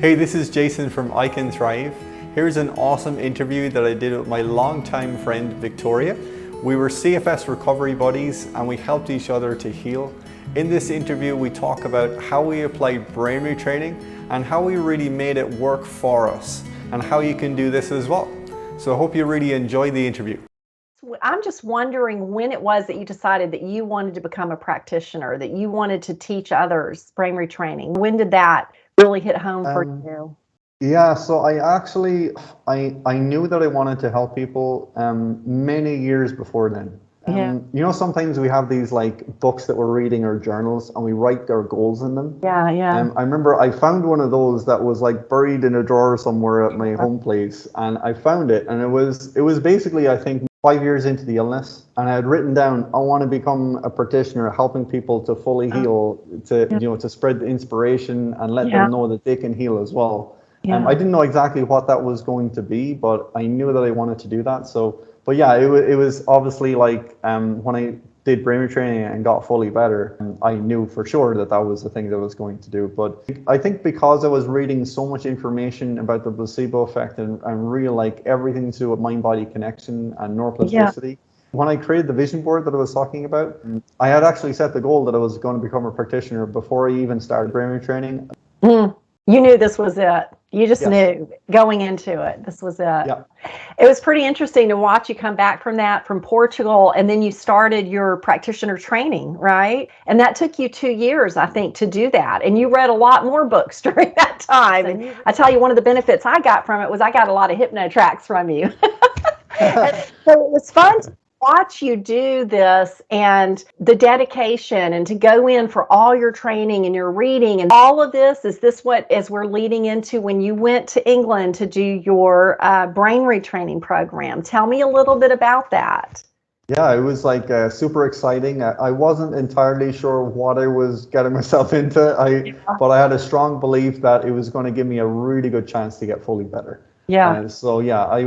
Hey, this is Jason from I Can Thrive. Here's an awesome interview that I did with my longtime friend Victoria. We were CFS recovery buddies and we helped each other to heal. In this interview, we talk about how we apply brain retraining and how we really made it work for us and how you can do this as well. So I hope you really enjoy the interview. I'm just wondering when it was that you decided that you wanted to become a practitioner, that you wanted to teach others brain retraining. When did that really hit home for you? Yeah, so I knew that I wanted to help people many years before then. You know, sometimes we have these like books that we're reading or journals and we write our goals in them. Yeah. I remember I found one of those that was like buried in a drawer somewhere at my home place, and I found it, and it was basically, I think, 5 years into the illness, and I had written down, I want to become a practitioner helping people to fully heal, to spread the inspiration and let them know that they can heal as well. I didn't know exactly what that was going to be, but I knew that I wanted to do that. So, but yeah, it was obviously like when I did brain retraining and got fully better, I knew for sure that that was the thing that I was going to do. But I think because I was reading so much information about the placebo effect and real like everything to do with mind-body connection and neuroplasticity, when I created the vision board that I was talking about, I had actually set the goal that I was going to become a practitioner before I even started brain retraining. You knew this was it. You just knew going into it, this was it. Yeah. It was pretty interesting to watch you come back from Portugal, and then you started your practitioner training, right? And that took you 2 years, I think, to do that. And you read a lot more books during that time. And I tell you, one of the benefits I got from it was I got a lot of hypno tracks from you. So it was fun to watch you do this and the dedication and to go in for all your training and your reading and all of this. Is this what, as we're leading into when you went to England to do your brain retraining program? Tell me a little bit about that. Yeah, it was like super exciting. I wasn't entirely sure what I was getting myself into. But I had a strong belief that it was going to give me a really good chance to get fully better. So yeah, I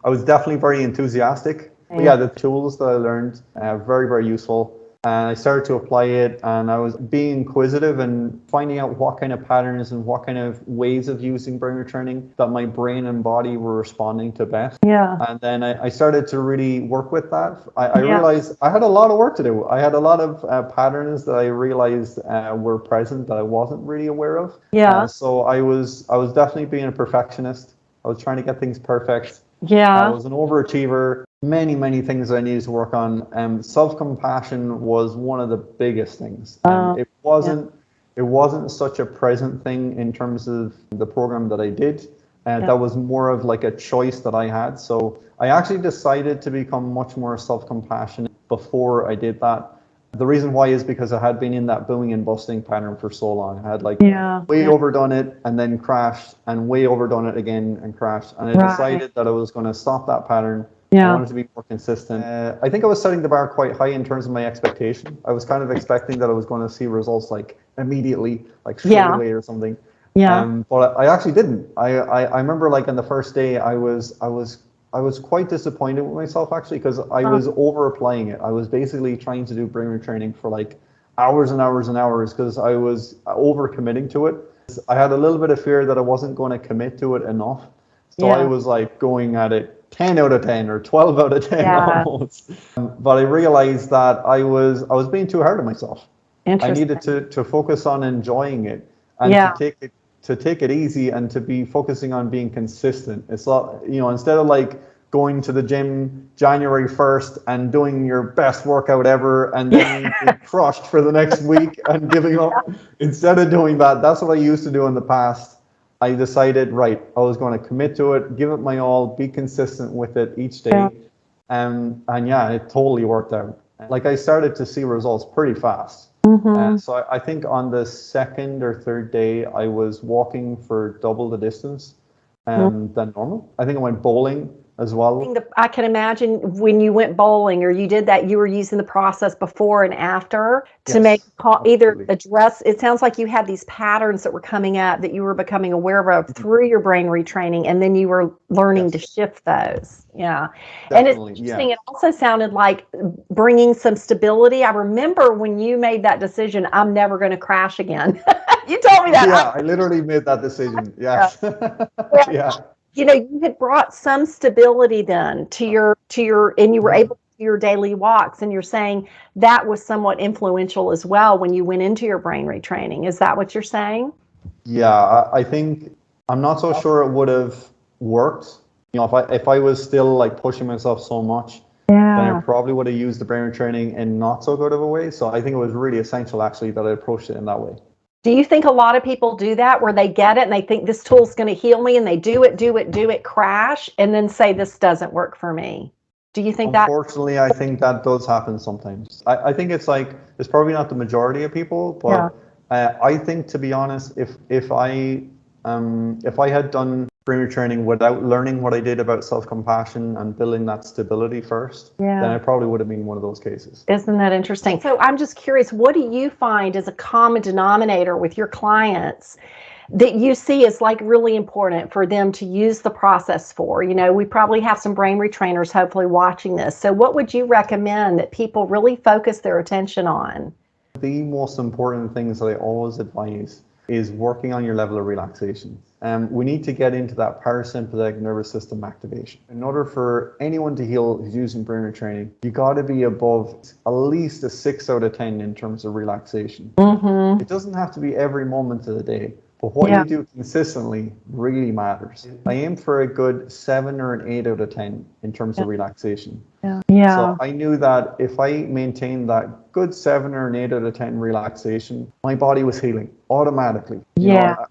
was definitely very enthusiastic. But yeah, the tools that I learned very, very useful. And I started to apply it, and I was being inquisitive and finding out what kind of patterns and what kind of ways of using brain retraining that my brain and body were responding to best. And then I started to really work with that. I realized I had a lot of work to do. I had a lot of patterns that I realized were present that I wasn't really aware of. So I was definitely being a perfectionist. I was trying to get things perfect. I was an overachiever. Many things I needed to work on. Self-compassion was one of the biggest things. It wasn't such a present thing in terms of the program that I did. That was more of like a choice that I had. So I actually decided to become much more self-compassionate before I did that. The reason why is because I had been in that booming and busting pattern for so long. I had like way overdone it and then crashed, and way overdone it again and crashed. And I decided that I was going to stop that pattern. I wanted to be more consistent. I think I was setting the bar quite high in terms of my expectation. I was kind of expecting that I was going to see results like immediately, like straight away or something. But I actually didn't. I remember like on the first day I was quite disappointed with myself actually, because I was over applying it. I was basically trying to do brain retraining for like hours and hours and hours because I was over committing to it. I had a little bit of fear that I wasn't going to commit to it enough. So I was like going at it 10 out of 10 or 12 out of 10 almost. But I realized that I was being too hard on myself. I needed to focus on enjoying it and to take it easy and to be focusing on being consistent. It's not, instead of like going to the gym January 1st and doing your best workout ever and then being crushed for the next week and giving up. Instead of doing that, that's what I used to do in the past. I decided, right, I was going to commit to it, give it my all, be consistent with it each day. And yeah, it totally worked out. Like I started to see results pretty fast. So I think on the second or third day, I was walking for double the distance than normal. I think I went bowling as well. I can imagine when you went bowling or you did that, you were using the process before and after to Yes, either absolutely. address. It sounds like you had these patterns that were coming up that you were becoming aware of through your brain retraining, and then you were learning to shift those. Yeah. And it's Definitely, interesting. yeah. It also sounded like bringing some stability. I remember when you made that decision, I'm never going to crash again. You told me that. Yeah, I literally made that decision. Yes. Yeah. Yeah. You had brought some stability then to your, and you were able to do your daily walks, and you're saying that was somewhat influential as well when you went into your brain retraining. Is that what you're saying? Yeah, I think I'm not so sure it would have worked. If I was still like pushing myself so much, then I probably would have used the brain training in not so good of a way. So I think it was really essential actually that I approached it in that way. Do you think a lot of people do that where they get it and they think this tool's going to heal me, and they do it, crash, and then say this doesn't work for me? Do you think that? Unfortunately, I think that does happen sometimes. I think it's probably not the majority of people, Yeah. but I think, to be honest, if I had done brain training without learning what I did about self-compassion and building that stability first, then I probably would have been one of those cases. Isn't that interesting? So I'm just curious, what do you find as a common denominator with your clients that you see as like really important for them to use the process for? We probably have some brain retrainers hopefully watching this. So what would you recommend that people really focus their attention on? The most important things that I always advise is working on your level of relaxation. We need to get into that parasympathetic nervous system activation. In order for anyone to heal who's using brain retraining, you got to be above at least a 6 out of 10 in terms of relaxation. Mm-hmm. It doesn't have to be every moment of the day, but what you do consistently really matters. I aim for a good 7 or an 8 out of 10 in terms of relaxation. So I knew that if I maintained that good 7 or an 8 out of 10 relaxation, my body was healing automatically.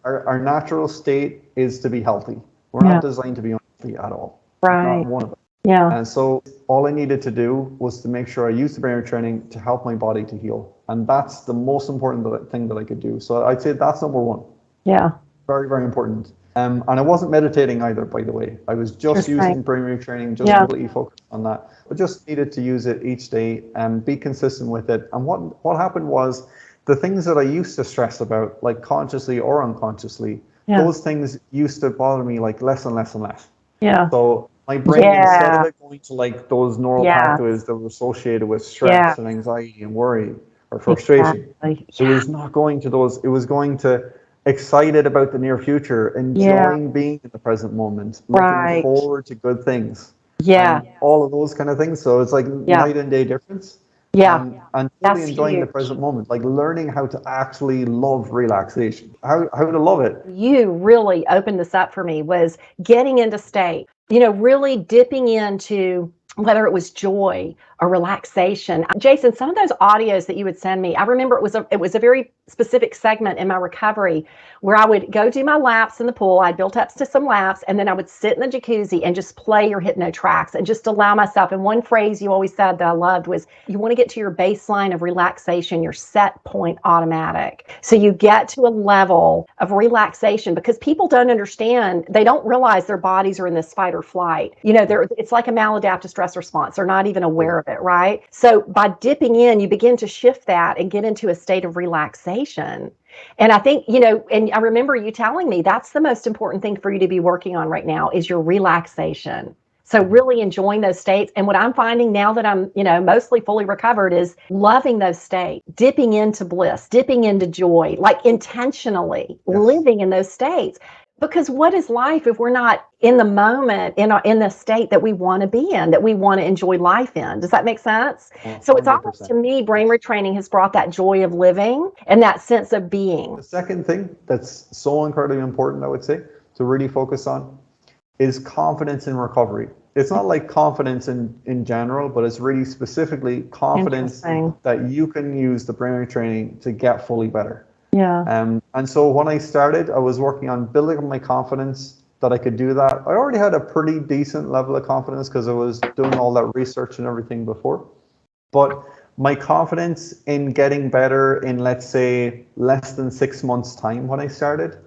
Our natural state is to be healthy. We're not designed to be unhealthy at all. Not one of us. And so all I needed to do was to make sure I used the brain training to help my body to heal. And that's the most important thing that I could do. So I'd say that's number one. Very, very important. And I wasn't meditating either, by the way. I was just using brain retraining, just completely focused on that. But just needed to use it each day and be consistent with it. And what happened was the things that I used to stress about, like consciously or unconsciously, those things used to bother me like less and less and less. So my brain, instead of it going to like those neural pathways that were associated with stress and anxiety and worry or frustration, it was not going to those. It was going to excited about the near future, enjoying being in the present moment, looking forward to good things, and all of those kind of things. So it's like night and day difference. And truly enjoying the present moment, like learning how to actually love relaxation, how to love it. You really opened this up for me, was getting into state, really dipping into whether it was joy or relaxation. Jason, some of those audios that you would send me, I remember it was a very specific segment in my recovery where I would go do my laps in the pool. I built up to some laps, and then I would sit in the jacuzzi and just play your hypno tracks and just allow myself. And one phrase you always said that I loved was, you want to get to your baseline of relaxation, your set point automatic. So you get to a level of relaxation, because people don't understand, they don't realize their bodies are in this fight or flight. It's like a maladaptive stress response. They're not even aware of it, right? So by dipping in, you begin to shift that and get into a state of relaxation. And I think, and I remember you telling me that's the most important thing for you to be working on right now is your relaxation. So really enjoying those states. And what I'm finding now that I'm, mostly fully recovered is loving those states, dipping into bliss, dipping into joy, like intentionally living in those states. Because what is life if we're not in the moment, in the state that we want to be in, that we want to enjoy life in? Does that make sense? 100%. So it's almost, to me, brain retraining has brought that joy of living and that sense of being. The second thing that's so incredibly important, I would say, to really focus on is confidence in recovery. It's not like confidence in general, but it's really specifically confidence that you can use the brain training to get fully better. And so when I started, I was working on building up my confidence that I could do that. I already had a pretty decent level of confidence because I was doing all that research and everything before. But my confidence in getting better in, let's say, less than 6 months' time when I started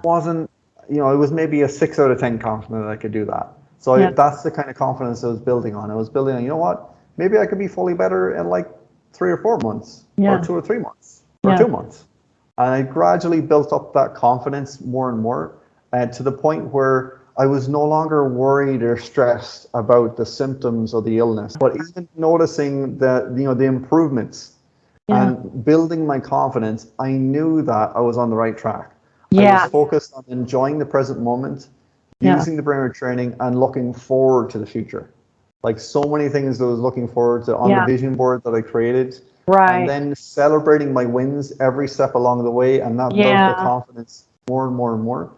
wasn't, it was maybe a 6 out of 10 confident that I could do that. So Yeah. that's the kind of confidence I was building on. I was building on, you know what, maybe I could be fully better in like 3 or 4 months, Yeah. or 2 or 3 months, or Yeah. 2 months. And I gradually built up that confidence more and more, to the point where I was no longer worried or stressed about the symptoms of the illness, but even noticing the improvements Yeah. and building my confidence. I knew that I was on the right track. I Yeah. was focused on enjoying the present moment, Yeah. using the brain retraining, and looking forward to the future. Like so many things that I was looking forward to on the Yeah. vision board that I created, and Right. then celebrating my wins every step along the way, and that built the Yeah. confidence more and more and more.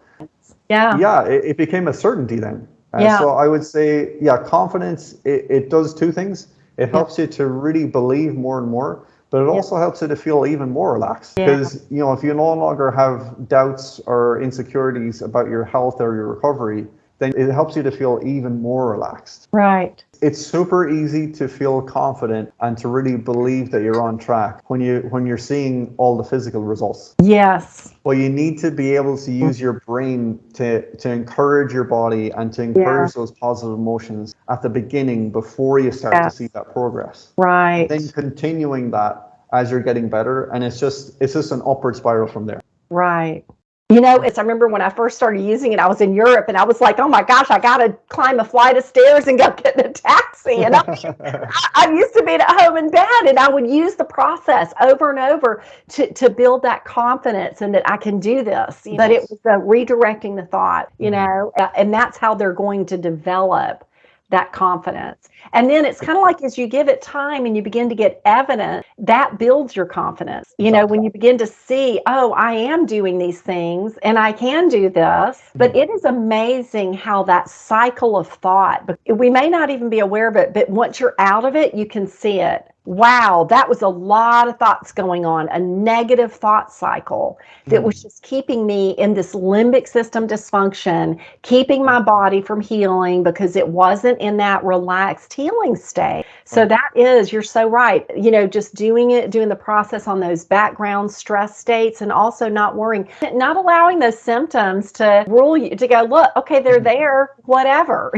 Yeah. Yeah, it became a certainty then. Yeah. So I would say, yeah, confidence, it does 2 things. It Yeah. helps you to really believe more and more, but it Yeah. also helps you to feel even more relaxed. Yeah. Because, if you no longer have doubts or insecurities about your health or your recovery, then it helps you to feel even more relaxed. Right. It's super easy to feel confident and to really believe that you're on track when you're seeing all the physical results. Yes. But you need to be able to use your brain to encourage your body and to encourage those positive emotions at the beginning before you start to see Yes. that progress. Right. Then continuing that as you're getting better, and it's just an upward spiral from there. Right. I remember when I first started using it, I was in Europe and I was like, oh my gosh, I got to climb a flight of stairs and go get in a taxi. And I used to be at home in bed, and I would use the process over and over to build that confidence and that I can do this. But it was redirecting the thought, and that's how they're going to develop that confidence. And then it's kind of like as you give it time and you begin to get evidence, that builds your confidence. When you begin to see, oh, I am doing these things and I can do this. But it is amazing how that cycle of thought, we may not even be aware of it, but once you're out of it, you can see it. Wow, that was a lot of thoughts going on, a negative thought cycle that was just keeping me in this limbic system dysfunction, keeping my body from healing because it wasn't in that relaxed healing state. So you're so right. Just doing the process on those background stress states, and also not worrying, not allowing those symptoms to rule you, to go, look, okay, they're there, whatever.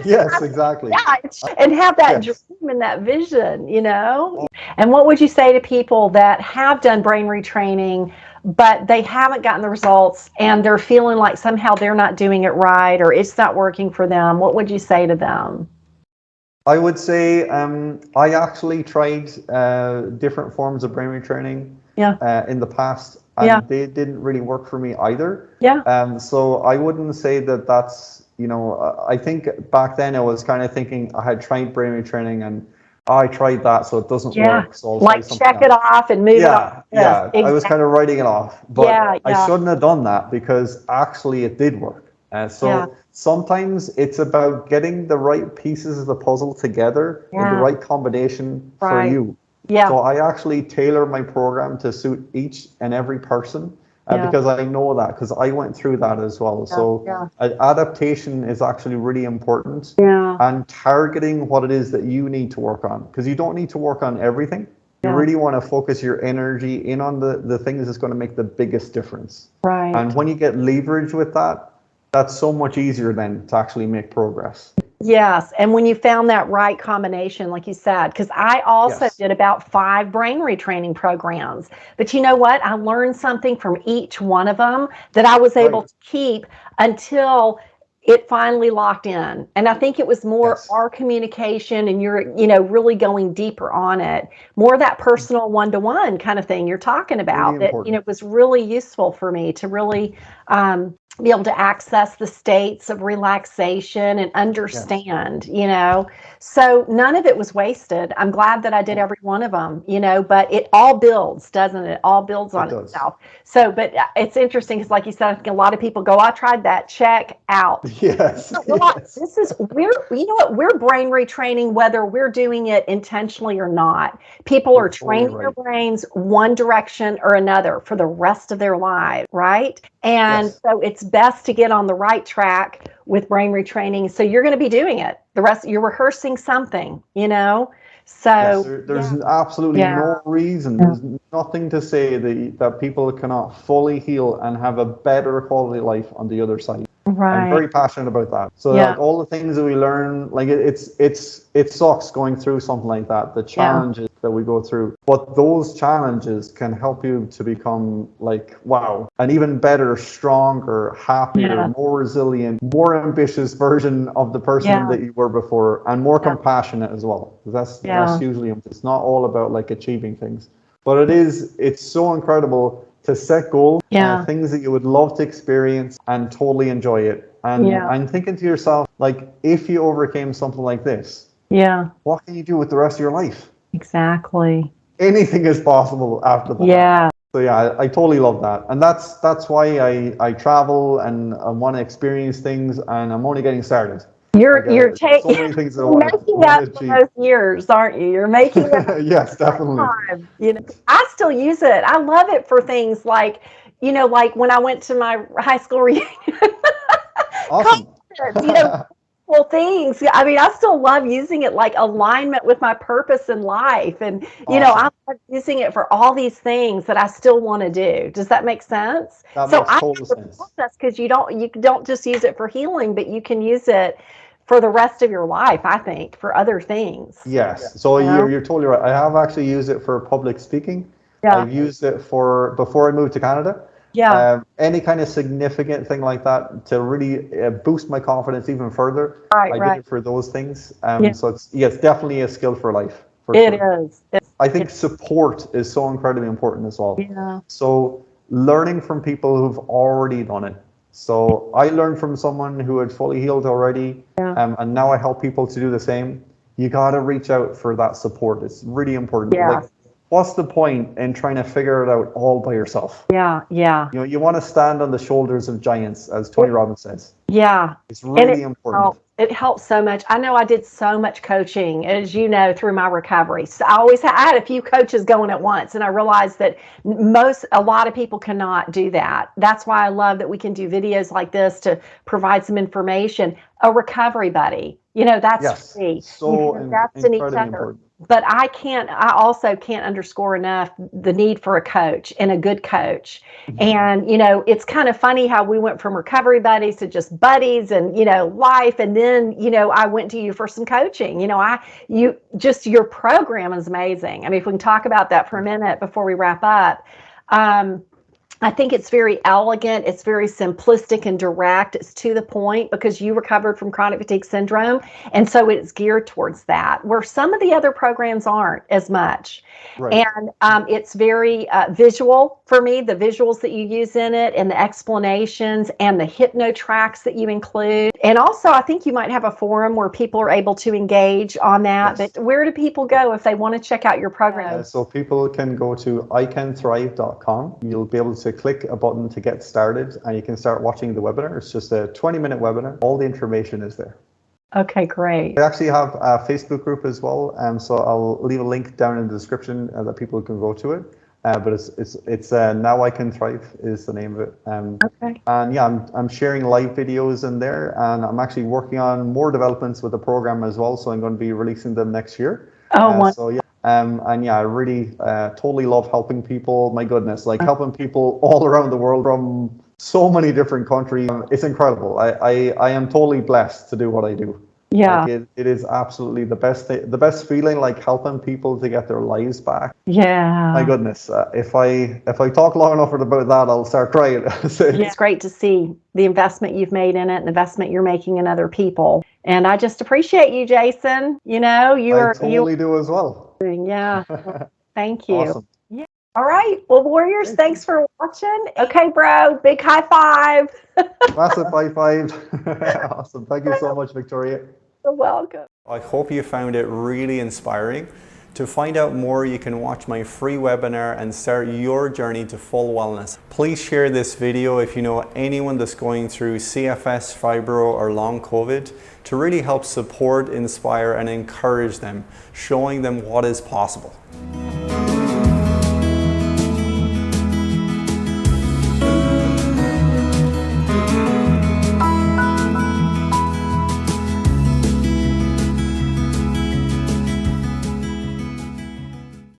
Yes, exactly. Yeah, and have that dream and that vision, And what would you say to people that have done brain retraining, but they haven't gotten the results and they're feeling like somehow they're not doing it right or it's not working for them? What would you say to them? I would say I actually tried different forms of brain retraining in the past, and they didn't really work for me either. So I wouldn't say that that's, I think back then I was kind of thinking I had tried brain retraining and I tried that, so it doesn't work. So I'll try something check it else. off and move it on. Yeah, Exactly. I was kind of writing it off, but I shouldn't have done that because actually it did work. Sometimes it's about getting the right pieces of the puzzle together in the right combination for you. So I actually tailor my program to suit each and every person because I know that, because I went through that as well. Adaptation is actually really important, and targeting what it is that you need to work on, because you don't need to work on everything. You really want to focus your energy in on the things that's going to make the biggest difference. Right. And when you get leverage with that, that's so much easier then to actually make progress. Yes, and when you found that right combination, like you said, because I also did about 5 brain retraining programs. But you know what? I learned something from each one of them that I was able to keep until it finally locked in. And I think it was more our communication and you're, really going deeper on it, more that personal one-to-one kind of thing you're talking about. Really That, was really useful for me to really be able to access the states of relaxation and understand, So none of it was wasted. I'm glad that I did every one of them, but it all builds, doesn't it? It all builds on itself. So, but it's interesting because like you said, I think a lot of people go, I tried that, check out. Yes. This is, we're brain retraining, whether we're doing it intentionally or not. People are training their brains one direction or another for the rest of their lives, right? And so it's best to get on the right track with brain retraining. So you're going to be doing it. The rest, you're rehearsing something, So there's absolutely no reason. There's nothing to say that people cannot fully heal and have a better quality life on the other side. Right. I'm very passionate about that. So Yeah. like all the things that we learn, like it sucks going through something like that, the challenges that we go through. But those challenges can help you to become like, wow, an even better, stronger, happier, more resilient, more ambitious version of the person that you were before, and more compassionate as well. That's usually, it's not all about like achieving things, but it's so incredible to set goals, things that you would love to experience and totally enjoy it. And thinking to yourself, like, if you overcame something like this, what can you do with the rest of your life? Exactly. Anything is possible after that. Yeah. So yeah, I totally love that. And that's why I travel and I want to experience things, and I'm only getting started. You're so many things that I you're want making to that for achieve. those years, aren't you? You're making it. Yes, definitely. Time. You know, I still use it. I love it for things like, you know, like when I went to my high school reunion. Awesome. You know, well, things. I mean, I still love using it, like alignment with my purpose in life, and you know, I love using it for all these things that I still want to do. Does that make sense? That So makes total sense. That's because you don't just use it for healing, but you can use it for the rest of your life. I think for other things. Yes. So you're totally right. I have actually used it for public speaking. I've used it for before I moved to Canada. Any kind of significant thing like that to really boost my confidence even further. I did it for those things. So it's definitely a skill for life. It is. I think support is so incredibly important as well. Yeah. So learning from people who've already done it. So I learned from someone who had fully healed already, and now I help people to do the same. You got to reach out for that support. It's really important. Like, what's the point in trying to figure it out all by yourself? Yeah. You know, you want to stand on the shoulders of giants, as Tony Robbins says. Yeah. It's really important. It helps so much. I know I did so much coaching, as you know, through my recovery. So I had a few coaches going at once, and I realized that a lot of people cannot do that. That's why I love that we can do videos like this to provide some information. A recovery buddy, you know, that's free. So invest in each other. important. But I also can't underscore enough the need for a coach, and a good coach. And, you know, it's kind of funny how we went from recovery buddies to just buddies and, you know, life. And then, you know, I went to you for some coaching. You know, your program is amazing. I mean, if we can talk about that for a minute before we wrap up. I think it's very elegant. It's very simplistic and direct. It's to the point because you recovered from chronic fatigue syndrome. And so it's geared towards that, where some of the other programs aren't as much. Right. And it's very visual for me, the visuals that you use in it and the explanations and the hypno tracks that you include. And also, I think you might have a forum where people are able to engage on that. But where do people go if they want to check out your program? So people can go to icanthrive.com. You'll be able to click a button to get started, and you can start watching the webinar. It's just a 20-minute webinar. All the information is there. Okay, great. I actually have a Facebook group as well, so I'll leave a link down in the description that people can go to it. But it's Now I Can Thrive is the name of it. Okay. And yeah, I'm sharing live videos in there, and I'm actually working on more developments with the program as well. So I'm going to be releasing them next year. So yeah. And yeah, I really totally love helping people. My goodness, like helping people all around the world from so many different countries. It's incredible. I am totally blessed to do what I do. Yeah. Like it is absolutely the best feeling, like helping people to get their lives back. Yeah. My goodness, if I talk long enough about that, I'll start crying. It's great to see the investment you've made in it and the investment you're making in other people. And I just appreciate you, Jason. You know, I totally do as well. Yeah. Thank you. Awesome. Yeah. All right. Well, Warriors, thanks for watching. Okay, bro. Big high five. Massive high five. Awesome. Thank you so much, Victoria. You're welcome. I hope you found it really inspiring. To find out more, you can watch my free webinar and start your journey to full wellness. Please share this video if you know anyone that's going through CFS, fibro, or long COVID, to really help support, inspire, and encourage them, showing them what is possible.